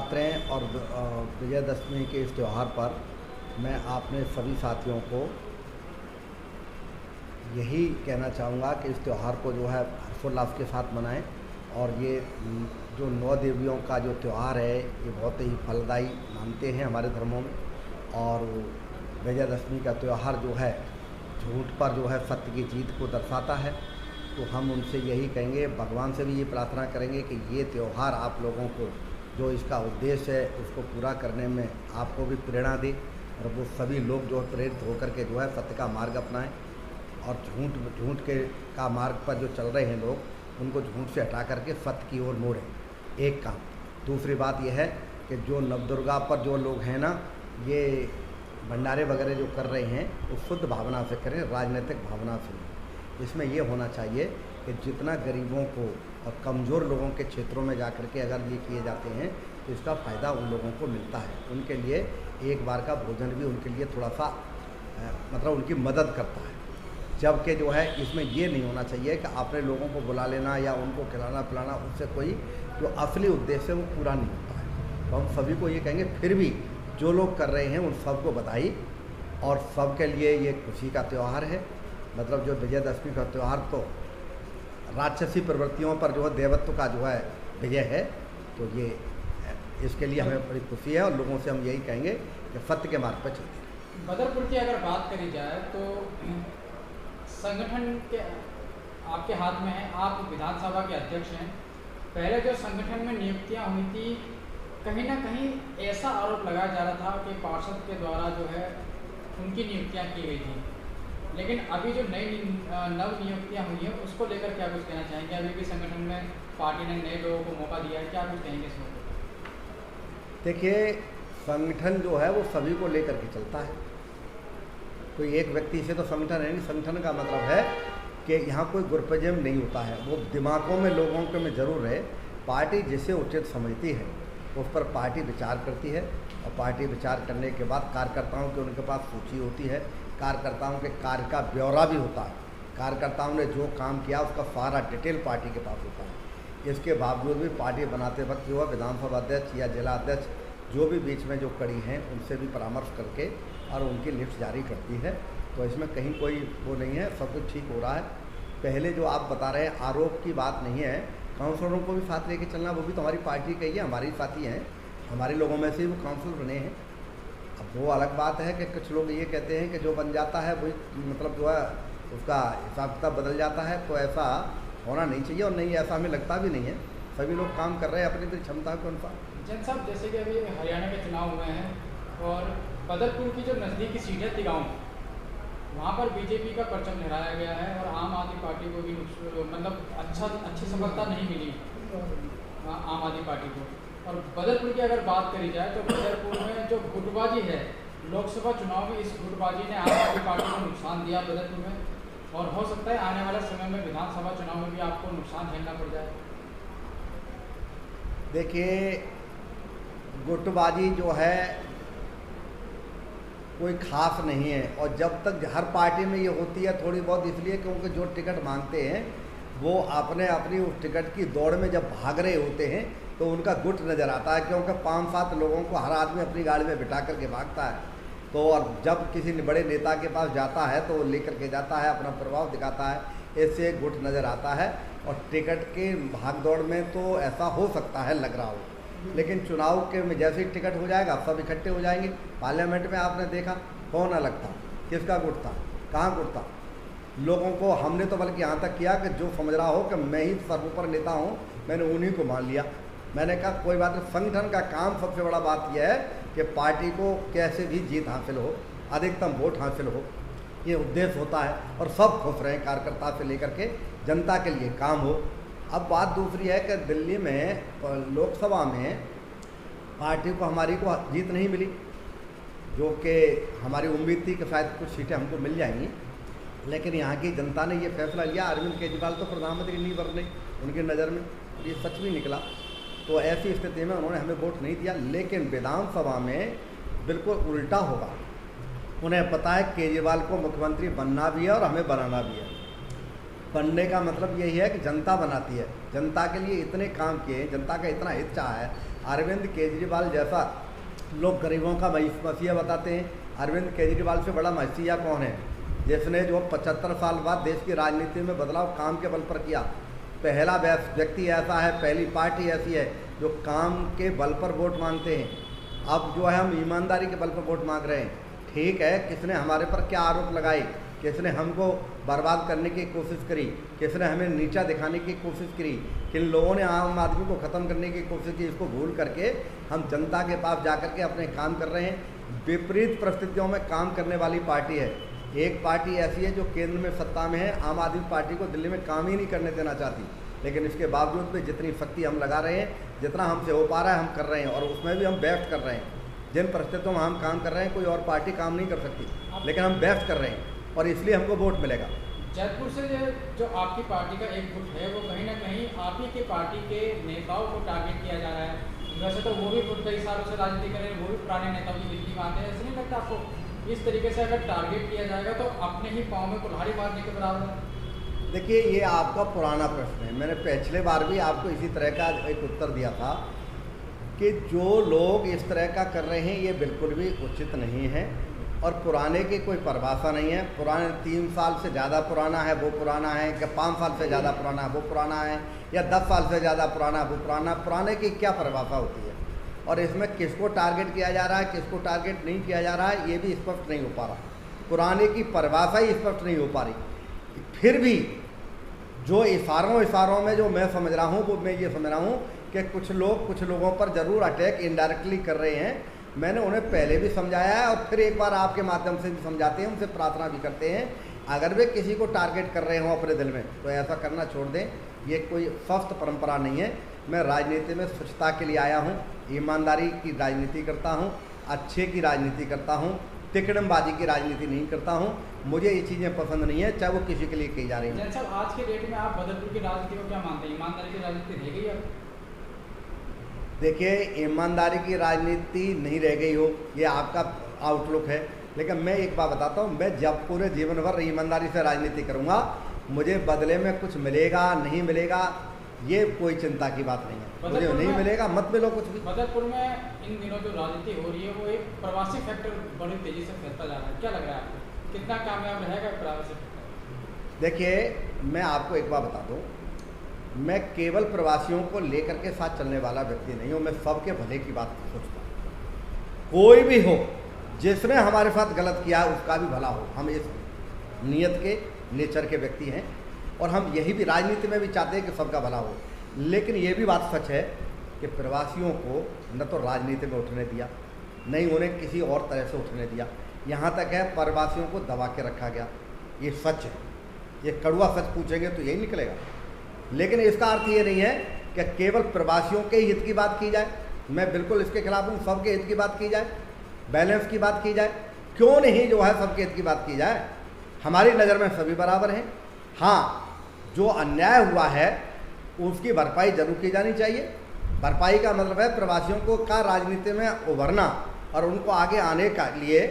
नवरात्रें और विजयदशमी के इस त्यौहार पर मैं अपने सभी साथियों को यही कहना चाहूँगा कि इस त्यौहार को जो है हर्षोल्लास के साथ मनाएं। और ये जो 9 देवियों का जो त्यौहार है ये बहुत ही फलदायी मानते हैं हमारे धर्मों में। और विजयदशमी का त्यौहार जो है झूठ पर जो है सत्य की जीत को दर्शाता है। तो हम उनसे यही कहेंगे, भगवान से भी ये प्रार्थना करेंगे कि ये त्यौहार आप लोगों को जो इसका उद्देश्य है उसको पूरा करने में आपको भी प्रेरणा दे और वो सभी लोग जो प्रेरित होकर के जो है सत्य का मार्ग अपनाएं और झूठ के का मार्ग पर जो चल रहे हैं लोग उनको झूठ से हटा करके सत्य की ओर मोड़ें। एक काम। दूसरी बात यह है कि जो नवदुर्गा पर जो लोग हैं ना, ये भंडारे वगैरह जो कर रहे हैं वो शुद्ध भावना से करें, राजनीतिक भावना से नहीं। इसमें ये होना चाहिए कि जितना गरीबों को और कमज़ोर लोगों के क्षेत्रों में जा कर के अगर ये किए जाते हैं तो इसका फ़ायदा उन लोगों को मिलता है। उनके लिए एक बार का भोजन भी उनके लिए थोड़ा सा मतलब उनकी मदद करता है। जबकि जो है इसमें ये नहीं होना चाहिए कि आपने लोगों को बुला लेना या उनको खिलाना पिलाना, उससे कोई जो असली उद्देश्य है वो पूरा नहीं होता है। तो हम सभी को ये कहेंगे, फिर भी जो लोग कर रहे हैं उन सबको बधाई और सबके लिए ये खुशी का त्यौहार है। मतलब जो विजयदशमी का त्यौहार तो राक्षसी प्रवृत्तियों पर जो है देवत्व का जो है विजय है। तो ये इसके लिए हमें बड़ी खुशी है और लोगों से हम यही कहेंगे कि सत्य के मार्ग पर चलते। बदरपुर की अगर बात करी जाए तो संगठन के आपके हाथ में है, आप विधानसभा के अध्यक्ष हैं। पहले जो संगठन में नियुक्तियां हुई थी, कहीं ना कहीं ऐसा आरोप लगाया जा रहा था कि पार्षद के द्वारा जो है उनकी नियुक्तियां की गई थी। लेकिन अभी जो नई नव नियुक्तियां हुई हैं उसको लेकर क्या कुछ कहना चाहेंगे? अभी भी संगठन में पार्टी ने नए लोगों को मौका दिया है, क्या कुछ कहेंगे इसमें? देखिए, संगठन जो है वो सभी को लेकर के चलता है। कोई एक व्यक्ति से तो संगठन है नहीं। संगठन का मतलब है कि यहाँ कोई ग्रुपिज्म नहीं होता है। वो दिमागों में लोगों के में ज़रूर है। पार्टी जिसे उचित समझती है उस पर पार्टी विचार करती है और पार्टी विचार करने के बाद कार्यकर्ताओं की उनके पास सूची होती है। कार्यकर्ताओं के कार्य का ब्यौरा भी होता है। कार्यकर्ताओं ने जो काम किया उसका सारा डिटेल पार्टी के पास होता है। इसके बावजूद भी पार्टी बनाते वक्त जो है विधानसभा अध्यक्ष या जिला अध्यक्ष जो भी बीच में जो कड़ी हैं उनसे भी परामर्श करके और उनकी लिस्ट जारी करती है। तो इसमें कहीं कोई वो नहीं है, सब कुछ ठीक हो रहा है। पहले जो आप बता रहे हैं आरोप की बात नहीं है। काउंसलरों को भी साथ लेके चलना, वो भी तो हमारी पार्टी का ही है, हमारी साथी हैं। हमारे लोगों में से ही वो काउंसलर बने हैं। अब वो अलग बात है कि कुछ लोग ये कहते हैं कि जो बन जाता है वही मतलब जो है उसका हिसाब किताब बदल जाता है। तो ऐसा होना नहीं चाहिए और नहीं, ऐसा हमें लगता भी नहीं है। सभी लोग काम कर रहे हैं अपनी अपनी क्षमता के अनुसार। जैन साहब, जैसे कि अभी हरियाणा के चुनाव हुए हैं और बदरपुर की जो नज़दीकी सीट है तिगांव, वहाँ पर बीजेपी का परचम लहराया गया है और आम आदमी पार्टी को भी मतलब अच्छी सफलता नहीं मिली आम आदमी पार्टी को। और बदरपुर की अगर बात करी जाए तो बदरपुर में जो गुटबाजी है, लोकसभा चुनाव में इस गुटबाजी ने आम आदमी पार्टी को नुकसान दिया बदरपुर में, और हो सकता है आने वाले समय में विधानसभा चुनाव में भी आपको नुकसान झेलना पड़ जाए। देखिए, गुटबाजी जो है कोई खास नहीं है और जब तक हर पार्टी में ये होती है थोड़ी बहुत, इसलिए क्योंकि जो टिकट मांगते हैं वो अपने अपनी उस टिकट की दौड़ में जब भाग रहे होते हैं तो उनका गुट नज़र आता है, क्योंकि 5-7 लोगों को हर आदमी अपनी गाड़ी में बिठा करके भागता है। तो और जब किसी बड़े नेता के पास जाता है तो वो लेकर के जाता है, अपना प्रभाव दिखाता है, इससे गुट नज़र आता है। और टिकट के भाग दौड़ में तो ऐसा हो सकता है, लग रहा हो, लेकिन चुनाव के में जैसे ही टिकट हो जाएगा सब इकट्ठे हो जाएंगे। पार्लियामेंट में आपने देखा कौन अलग था, किसका गुट था, कहाँ गुट था। लोगों को हमने तो बल्कि यहाँ तक किया कि जो समझ रहा हो कि मैं ही सर्वोपर नेता हूँ, मैंने उन्हीं को मान लिया। मैंने कहा कोई बात नहीं, संगठन का काम सबसे बड़ा बात यह है कि पार्टी को कैसे भी जीत हासिल हो, अधिकतम वोट हासिल हो, ये उद्देश्य होता है। और सब खुश रहें, कार्यकर्ता से लेकर के जनता के लिए काम हो। अब बात दूसरी है कि दिल्ली में लोकसभा में पार्टी को हमारी को जीत नहीं मिली, जो कि हमारी उम्मीद थी कि शायद कुछ सीटें हमको मिल जाएंगी। लेकिन यहाँ की जनता ने ये फैसला लिया, अरविंद केजरीवाल तो प्रधानमंत्री नहीं बन रहे उनकी नज़र में, ये सच भी निकला। तो ऐसी स्थिति में उन्होंने हमें वोट नहीं दिया। लेकिन विधानसभा में बिल्कुल उल्टा होगा। उन्हें पता है केजरीवाल को मुख्यमंत्री बनना भी है और हमें बनाना भी है। बनने का मतलब यही है कि जनता बनाती है, जनता के लिए इतने काम किए, जनता का इतना हित चाहा है। अरविंद केजरीवाल जैसा लोग गरीबों का मसीहा बताते हैं। अरविंद केजरीवाल से बड़ा मसीहा कौन है, जिसने जो 75 साल बाद देश की राजनीति में बदलाव काम के बल पर किया। पहला व्यक्ति ऐसा है, पहली पार्टी ऐसी है जो काम के बल पर वोट मांगते हैं। अब जो है हम ईमानदारी के बल पर वोट मांग रहे हैं। ठीक है, किसने हमारे पर क्या आरोप लगाए, किसने हमको बर्बाद करने की कोशिश करी, किसने हमें नीचा दिखाने की कोशिश करी, किन लोगों ने आम आदमी को ख़त्म करने की कोशिश की, इसको भूल करके हम जनता के पास जा कर के अपने काम कर रहे हैं। विपरीत परिस्थितियों में काम करने वाली पार्टी है। एक पार्टी ऐसी है जो केंद्र में सत्ता में है, आम आदमी पार्टी को दिल्ली में काम ही नहीं करने देना चाहती, लेकिन इसके बावजूद भी जितनी शक्ति हम लगा रहे हैं, जितना हमसे हो पा रहा है हम कर रहे हैं, और उसमें भी हम बेस्ट कर रहे हैं। जिन परिस्थितियों में हम काम कर रहे हैं कोई और पार्टी काम नहीं कर सकती, लेकिन हम बेस्ट कर रहे हैं और इसलिए हमको वोट मिलेगा। जयपुर से जो आपकी पार्टी का एक गुट है वो कहीं ना कहीं आप ही के पार्टी के नेताओं को टारगेट किया जा रहा है। वैसे तो वो भी कई सालों से राजनीति कर रहे हैं, वो भी पुराने नेताओं की बिजली मानते हैं। ऐसा नहीं लगता आपको इस तरीके से अगर टारगेट किया जाएगा तो अपने ही पाँव में कुल्हाड़ी मारने के बराबर है? देखिए, ये आपका पुराना प्रश्न है। मैंने पिछले बार भी आपको इसी तरह का एक उत्तर दिया था कि जो लोग इस तरह का कर रहे हैं ये बिल्कुल भी उचित नहीं है, और पुराने की कोई परिभाषा नहीं है। पुराने 3 साल से ज़्यादा पुराना है वो पुराना है, क्या 5 साल से ज़्यादा पुराना है वो पुराना है, या 10 साल से ज़्यादा पुराना है वो पुराना। पुराने की क्या परिभाषा होती है, और इसमें किसको टारगेट किया जा रहा है, किसको टारगेट नहीं किया जा रहा है, ये भी स्पष्ट नहीं हो पा रहा। पुराने की परिभाषा ही स्पष्ट नहीं हो पा रही। फिर भी जो इशारों में जो मैं समझ रहा हूँ वो मैं ये समझ रहा हूँ कि कुछ लोगों पर ज़रूर अटैक इनडायरेक्टली कर रहे हैं। मैंने उन्हें पहले भी समझाया है और फिर एक बार आपके माध्यम से भी समझाते हैं, उनसे प्रार्थना भी करते हैं, अगर वे किसी को टारगेट कर रहे हों अपने दिल में तो ऐसा करना छोड़ दें। ये कोई स्वस्थ परंपरा नहीं है। मैं राजनीति में स्वच्छता के लिए आया हूँ, ईमानदारी की राजनीति करता हूँ, अच्छे की राजनीति करता हूँ, टिकड़मबाजी की राजनीति नहीं करता हूँ। मुझे ये चीज़ें पसंद नहीं है, चाहे वो किसी के लिए की जा रही है। जैन साहब, आज के डेट में आप बदरपुर की राजनीति को क्या मानते हैं? ईमानदारी की राजनीति रह गई अब? देखिए, ईमानदारी की राजनीति नहीं रह गई हो ये आपका आउटलुक है, लेकिन मैं एक बात बताता हूँ, मैं जब पूरे जीवन भर ईमानदारी से राजनीति करूँगा, मुझे बदले में कुछ मिलेगा नहीं मिलेगा ये कोई चिंता की बात नहीं है। मुझे नहीं मिलेगा, मत मिलो कुछ भी। बदरपुर में इन दिनों जो राजनीति हो रही है वो एक प्रवासी फैक्टर बड़ी तेजी से फैलता जा रहा है, क्या लग रहा है आपको, कितना कामयाब रहेगा प्रवासी फैक्टर? देखिए, मैं आपको एक बात बता दूँ, मैं केवल प्रवासियों को लेकर के साथ चलने वाला व्यक्ति नहीं हूँ। मैं सबके भले की बात सोचता हूँ। कोई भी हो जिसने हमारे साथ गलत किया उसका भी भला हो, हम इस नियत के नेचर के व्यक्ति हैं, और हम यही भी राजनीति में भी चाहते हैं कि सबका भला हो। लेकिन ये भी बात सच है कि प्रवासियों को न तो राजनीति में उठने दिया, नहीं उन्हें किसी और तरह से उठने दिया। यहाँ तक है प्रवासियों को दबा के रखा गया। ये सच है, ये कड़वा सच पूछेंगे तो यही निकलेगा। लेकिन इसका अर्थ ये नहीं है कि केवल प्रवासियों के हित की बात की जाए। मैं बिल्कुल इसके खिलाफ हूँ, सबके हित की बात की जाए, बैलेंस की बात की जाए। क्यों नहीं जो है सबके हित की बात की जाए। हमारी नज़र में सभी बराबर हैं। हाँ, जो अन्याय हुआ है उसकी भरपाई जरूर की जानी चाहिए। भरपाई का मतलब है प्रवासियों को का राजनीति में उभरना और उनको आगे आने का लिए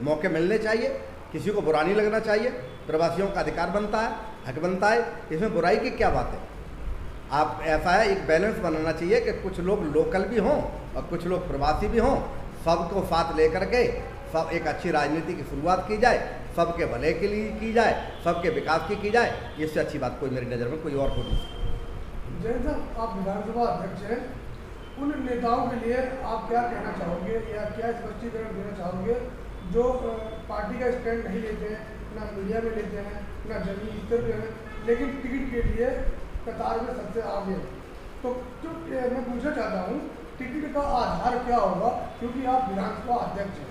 मौके मिलने चाहिए। किसी को बुरा नहीं लगना चाहिए। प्रवासियों का अधिकार बनता है, हक बनता है, इसमें बुराई की क्या बात है। आप ऐसा है, एक बैलेंस बनाना चाहिए कि कुछ लोग लोकल भी हों और कुछ लोग प्रवासी भी हों, सबको साथ लेकर के सब एक अच्छी राजनीति की शुरुआत की जाए, सबके भले के लिए की जाए, सबके विकास की जाए। इससे अच्छी बात कोई मेरी नज़र में कोई और हो नहीं। जैन साहब, आप विधानसभा अध्यक्ष हैं, उन नेताओं के लिए आप क्या कहना चाहोगे या क्या स्पष्टीकरण देना चाहोगे जो पार्टी का स्टैंड नहीं लेते हैं, ना मीडिया में लेते हैं, ना जमीनी स्तर पर हैं, लेकिन टिकट के लिए कतार में सबसे आगे हैं? तो मैं पूछना चाहता हूँ, टिकट का आधार क्या होगा? क्योंकि आप विधानसभा अध्यक्ष हैं,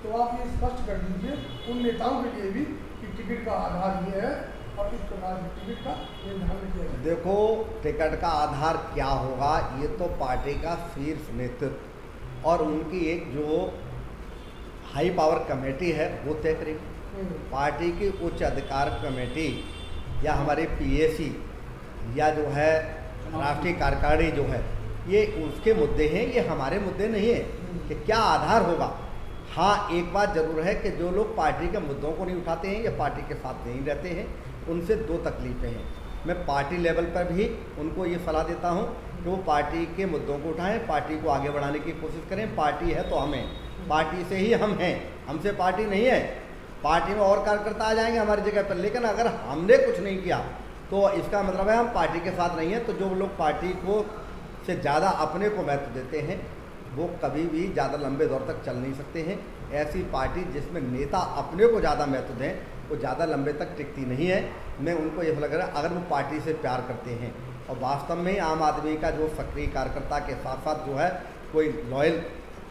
तो आप ये स्पष्ट कर दीजिए उन नेताओं के लिए भी कि टिकट का आधार ये है और इस प्रकार टिकट का निर्धारण किया जाए। देखो, टिकट का आधार क्या होगा ये तो पार्टी का शीर्ष नेतृत्व और उनकी एक जो हाई पावर कमेटी है वो तय करेगी। पार्टी की उच्च अधिकार कमेटी या हमारे पीएसी या जो है राष्ट्रीय कार्यकारिणी जो है, ये उसके मुद्दे हैं, ये हमारे मुद्दे नहीं है कि क्या आधार होगा। हाँ, एक बात ज़रूर है कि जो लोग पार्टी के मुद्दों को नहीं उठाते हैं या पार्टी के साथ नहीं रहते हैं, उनसे दो तकलीफ़ें हैं। मैं पार्टी लेवल पर भी उनको ये सलाह देता हूँ कि वो पार्टी के मुद्दों को उठाएं, पार्टी को आगे बढ़ाने की कोशिश करें। पार्टी है तो हमें, पार्टी से ही हम हैं, हमसे पार्टी नहीं है। पार्टी में और कार्यकर्ता आ जाएंगे हमारी जगह पर, लेकिन अगर हमने कुछ नहीं किया तो इसका मतलब है हम पार्टी के साथ नहीं हैं। तो जो लोग पार्टी को से ज़्यादा अपने को महत्व देते हैं वो कभी भी ज़्यादा लंबे दौर तक चल नहीं सकते हैं। ऐसी पार्टी जिसमें नेता अपने को ज़्यादा महत्व दें वो ज़्यादा लंबे तक टिकती नहीं है। मैं उनको ये लग रहा है अगर वो पार्टी से प्यार करते हैं और वास्तव में आम आदमी का जो सक्रिय कार्यकर्ता के साथ साथ जो है कोई लॉयल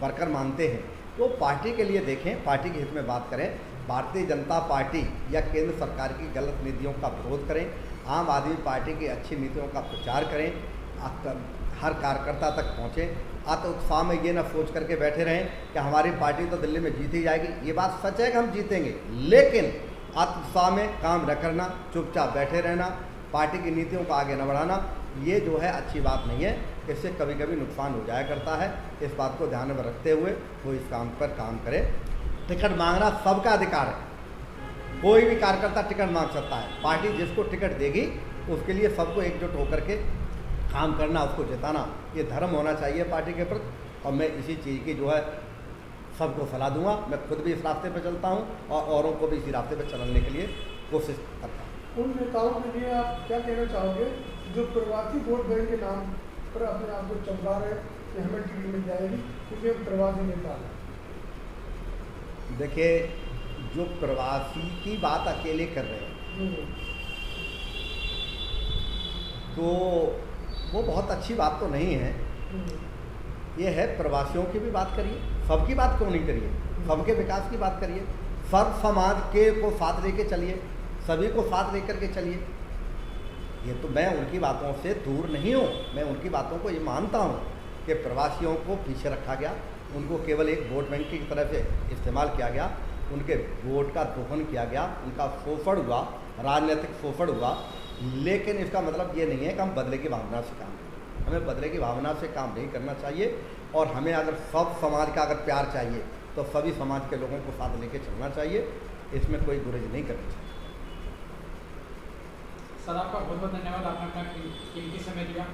वर्कर मानते हैं तो पार्टी के लिए देखें, पार्टी के हित में बात करें। भारतीय जनता पार्टी या केंद्र सरकार की गलत नीतियों का विरोध करें, आम आदमी पार्टी की अच्छी नीतियों का प्रचार करें, हर कार्यकर्ता तक पहुँचें। अत उत्साह में ये ना सोच करके बैठे रहें कि हमारी पार्टी तो दिल्ली में जीत ही जाएगी। ये बात सच है कि हम जीतेंगे, लेकिन अत उत्साह में काम न करना, चुपचाप बैठे रहना, पार्टी की नीतियों को आगे न बढ़ाना, ये जो है अच्छी बात नहीं है। इससे कभी कभी नुकसान हो जाया करता है। इस बात को ध्यान में रखते हुए वो इस काम पर काम करे। टिकट मांगना सबका अधिकार है, कोई भी कार्यकर्ता टिकट मांग सकता है। पार्टी जिसको टिकट देगी उसके लिए सबको एकजुट होकर के काम करना, उसको जिताना, ये धर्म होना चाहिए पार्टी के प्रति। और मैं इसी चीज़ की जो है सबको सलाह दूंगा। मैं खुद भी इस रास्ते पर चलता हूँ और औरों को भी इसी रास्ते पर चलने के लिए कोशिश करता हूँ। उन नेताओं के लिए आप क्या कहना चाहोगे जो प्रवासी वोट बैंक के नाम पर अपने आप को चमका रहे हैं कि हमें टिकट मिल जाएगी क्योंकि हम प्रवासी नेता हैं? देखिए, जो प्रवासी की बात अकेले कर रहे हैं तो वो बहुत अच्छी बात तो नहीं है। ये है, प्रवासियों की भी बात करिए, सबकी बात क्यों नहीं करिए, सबके विकास की बात करिए, सर्व समाज के को साथ लेके चलिए, सभी को साथ लेकर के चलिए। ये तो मैं उनकी बातों से दूर नहीं हूँ, मैं उनकी बातों को ये मानता हूँ कि प्रवासियों को पीछे रखा गया, उनको केवल एक वोट बैंक की तरफ से इस्तेमाल किया गया, उनके वोट का दोहन किया गया, उनका शोषण हुआ, राजनीतिक शोषण हुआ। लेकिन इसका मतलब ये नहीं है कि हम बदले की भावना से काम करें। हमें बदले की भावना से काम नहीं करना चाहिए और हमें अगर सब समाज का अगर प्यार चाहिए तो सभी समाज के लोगों को साथ लेके चलना चाहिए, इसमें कोई गुरेज नहीं करनी चाहिए। सर, आपका बहुत बहुत धन्यवाद, आपने अपना कीमती समय दिया।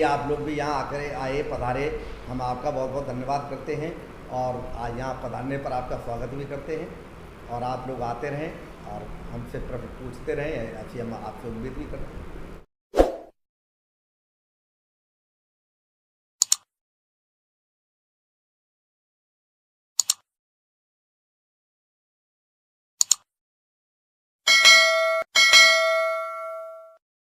आप लोग भी यहाँ आकर आए, पधारे, हम आपका बहुत बहुत धन्यवाद करते हैं और आज यहाँ पधारने पर आपका स्वागत भी करते हैं। और आप लोग आते रहें और हमसे प्रश्न पूछते रहें, ऐसी हम आपसे उम्मीद भी करते हैं।